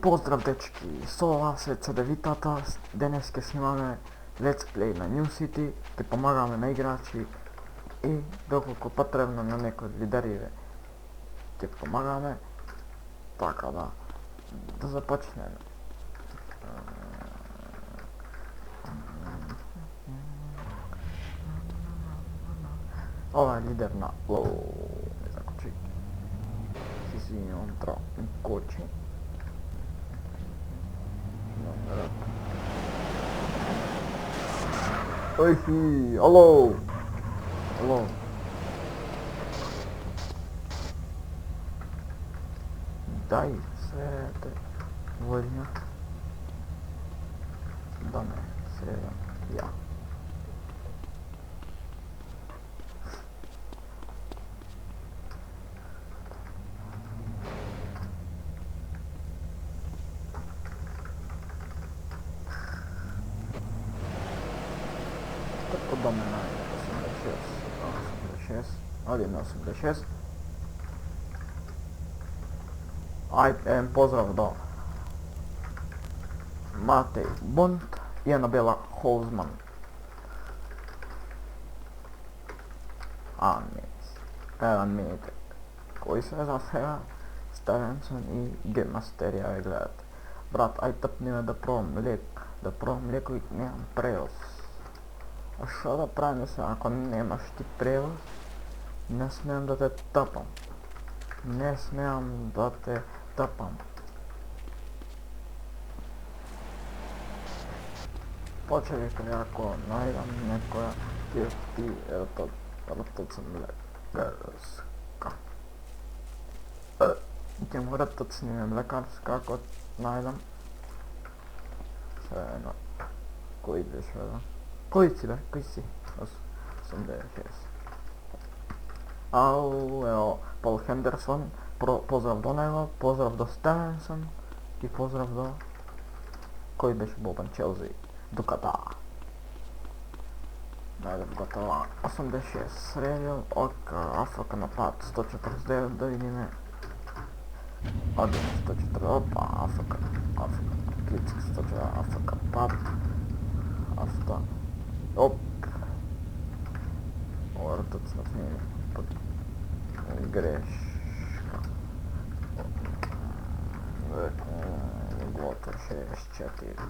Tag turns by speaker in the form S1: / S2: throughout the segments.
S1: Pozdrav dečki, со вас е Цедевитата. Денес ќе снимаме Let's Play на New City, ќе помагаме на играчи и доколку потребно на некои од лидериве ќе помагаме, така да започнеме. Ова е лидер на не закочи. Си извинувам, треба ми кочи. Ой, алло! Алло! Дай се вольно. Да не, се я. Подобно на 86, 1.86. Поздрав до Матей Бунт и Анабела Холзман. Мините кои се за сега Стевенсон и Геймастерија ве гледат. Брат, ај тъпни ме да пробам млеко и немам превоз. А шо да правим се ако немаш ти превоз? Не смеам да те тъпам. Не смеам да те тъпам. Почекай ако најдам некоја ти ртц млекарска. Ќе му ртц млекарска ако најдам. Се едно. Кој беше да? Кој си бе? Кој си? 86. Ау, ево, Пол Хендерсон, поздрав до него, поздрав до Стевенсон и поздрав до... Кој беше Бобан Челзи? До Ката. Најдем готова. 86 средил, ока, Африка напад, 149 да видиме. 140, опа, Африка, Клицик 140, Африка пад. Афта. Оп. Ортът на фини. Грешка. Углото 64.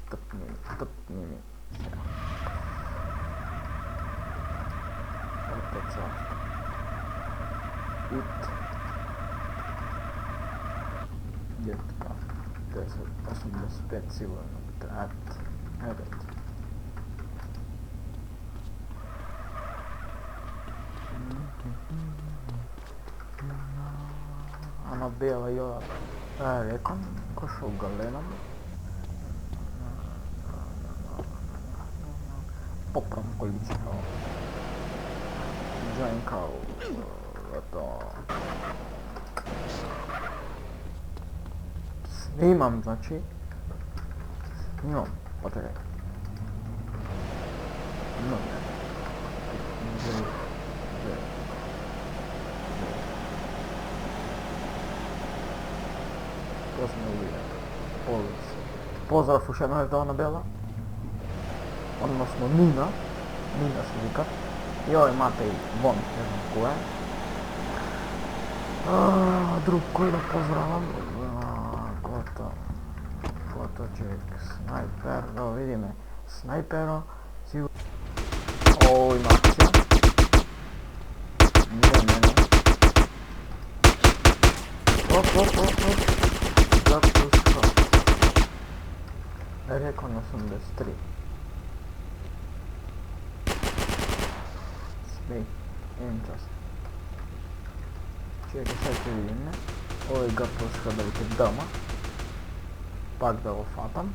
S1: Тъпни ми. Ортът са. Ит. Где така? 10, 85 сигурно. Едет. Анабела ја рекам, кој шо го гледам. Поправам количество. Джајнкау. Ето. Снимам, значи. Снимам, почекај. Снимам. Поздрав уште едно до Анабела. Односно Нина се вика. И овој Матеј Бон, не знам кој е. Друг кој да поздравам. Коточек, снайпер, да видиме. Снайперо, сигурно. О, има акција. Не. Оп. Запуска. Рекон 83. Смей. Имам час. Чекай, сега ќе видиме. Овој га пуска да видите дама. Пак да го фатам.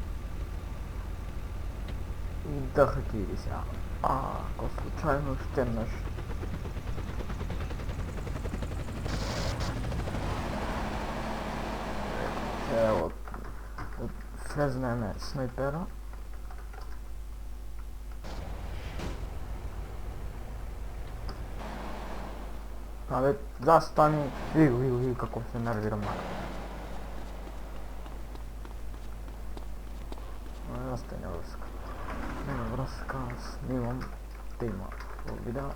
S1: И да хакири сега. Ако случайно штеннаш. Ево, влезнеме снайпера. Абе, застани. Виж како се нервирам. Dneska snimam tema ovog videa.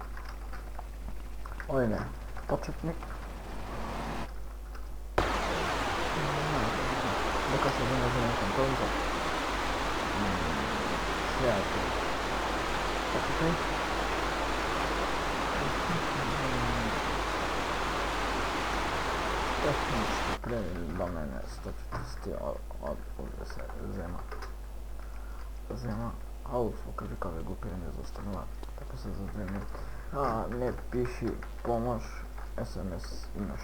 S1: Ovdje je početnik. Neka se ne nekom toliko. Slijati. Počekaj. Tehnički pregled do mene 140 od se zema. A u kaže kao je glupiranje zostanula, tako se zazemlji. A ne piši pomoć, SMS imaš.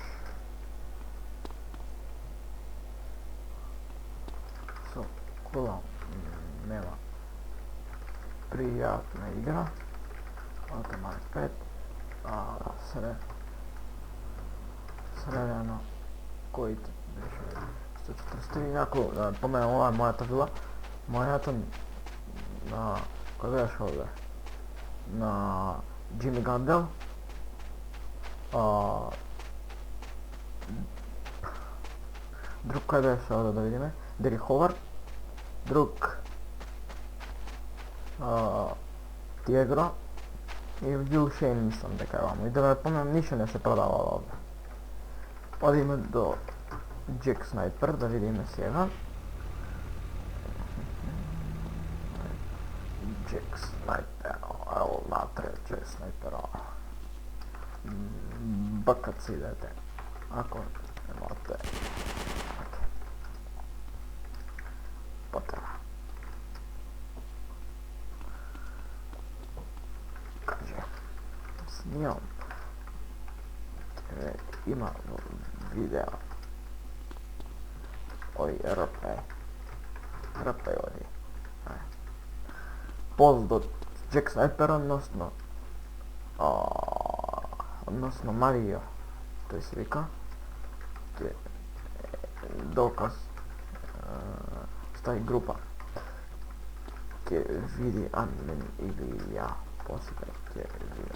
S1: So, cool, nema. Prijatna igra. Automat 5. A sredano koji ti biše 143, jako, po mene ova je moja to bila. Moja to na, ko gledaš ovdje? Na Jimmy Gandel. Drug ko je gledaš ovdje da vidime? Derek Howard. Drug Tiegro. I Will Shane nisam da kaj vamo. I da me pomem ništa ne se prodavalo ovdje. Odime do Jack Sniper da vidime sjega. Jack Sniper, evo natre Jack Snipera. Bakac idete. Ako imate. Ok. Potera. Kaže. Snimam. Ima video. Oj, RP ovdje. Post do Jack Sniper, odnosno Mario, to je slika, to je dokaz, stoji grupa, gdje vidi admin ili ja, poslije gdje vidio.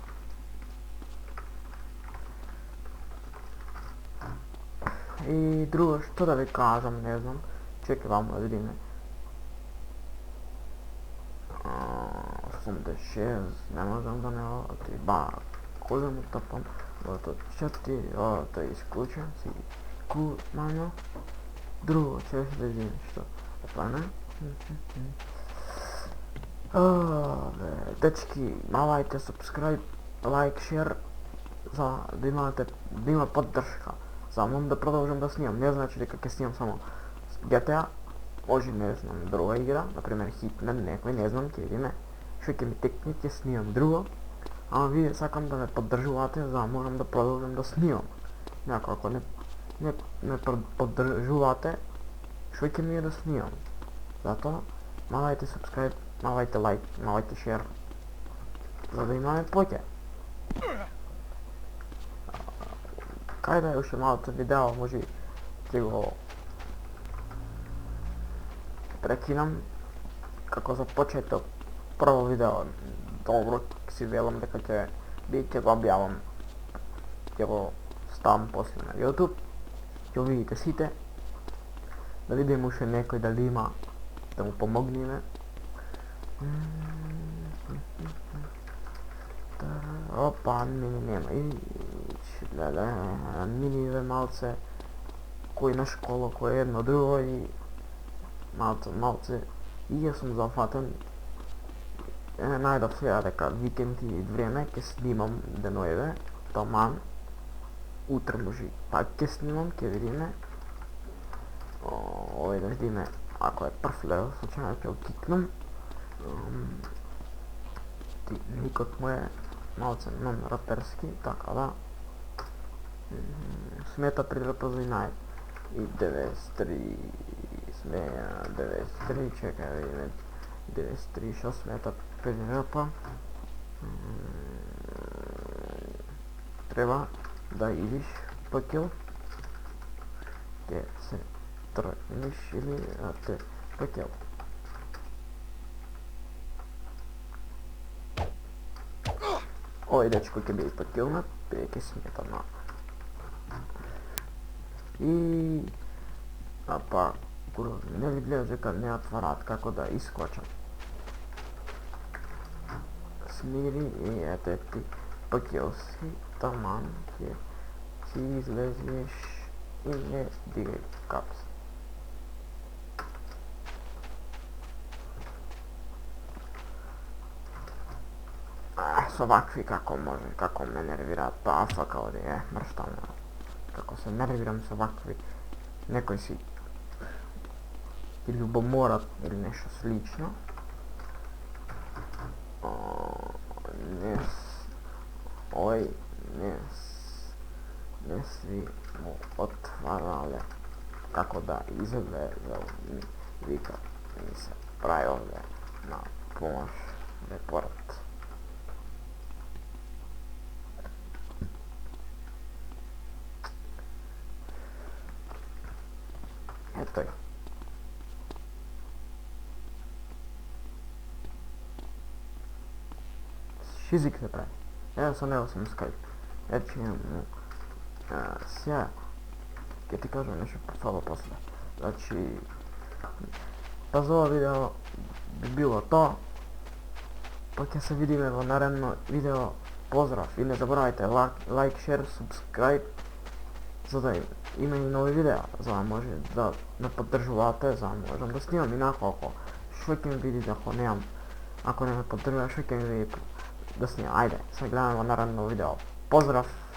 S1: I drugo, što da vi kažem, ne znam, čekaj vamo da vidim. 86, ne možem da ne ovati, kožem utapam, to 4, to je isključen, si manjo. Drugo, ćeš da vidim što, pa ne. Dečki, malajte subscribe, like, share, da ima podrška. Samo da продължам да снимам, не значи дека ќе снимам само GTA, може не знам друга игра, например Hitman, некој, не знам, ќе видиме, што ќе ми текне, ќе снимам друго, ама вие сакам да ме поддржувате, за да можам да продолжам да снимам. Няко, ако не поддржувате, што ќе ми е да снимам. Затоа, малајте subscribe, малајте like, малајте share, за да имаме поќе. Кај да е уште малото видео, може ќе го прекинам како за почеток прво видео. Добро си велам дека ќе го објавам, ќе го ставам после на YouTube, ќе видите сите, да видим уште некој дали има да му помогнеме. Опа, мини нема. Миниве малце, кој на школа, кој едно друго и малце. И јас сум зафатен. Најдов сега дека викенд и време ќе снимам деноеве, таман. Утре може пак ќе снимам, ќе видиме. Овој да видиме, ако е прв левел, случајно ќе го кикнам. Никот му е малце non-раперски, така да. Смета припознај и 93 смеја 93, чекај да видиме 93 што смета прилепа. Треба да идиш по кил, ќе се тргнеш или те по кил. Овој дечко ќе биде покилнат, ќе смета на. И па, не ли гледаш дека не отварат како да искочам. smiri i eteti, pakil si taman, gdje si izlezeš i ne digaj kaps. S ovakvi kako me nervira ta afaka ovdje, mršta me. Kako se nerviram s ovakvi, nekoj si ljubomorat ili nešto slično. Ne svi mu otvarale kako da izgleda vika mi se pravi ovdje na pomoć report. Eto je. Šizik se pravi. Evo sam Skype. Reći mu sja, gdje ti kažem nešto hvala posle. Znači, pa za ovo video bi bilo to. Pa se vidimo naredno video. Pozdrav i ne zaboravite like, share, subscribe. За да има и нови видеа, за да може да ме поддржувате, за да можам да снимам инако што ќе ми видите ако не ме поддржувате, што ќе ми видите да снимам. Ајде, се гледаме во наредно видео. Поздрав!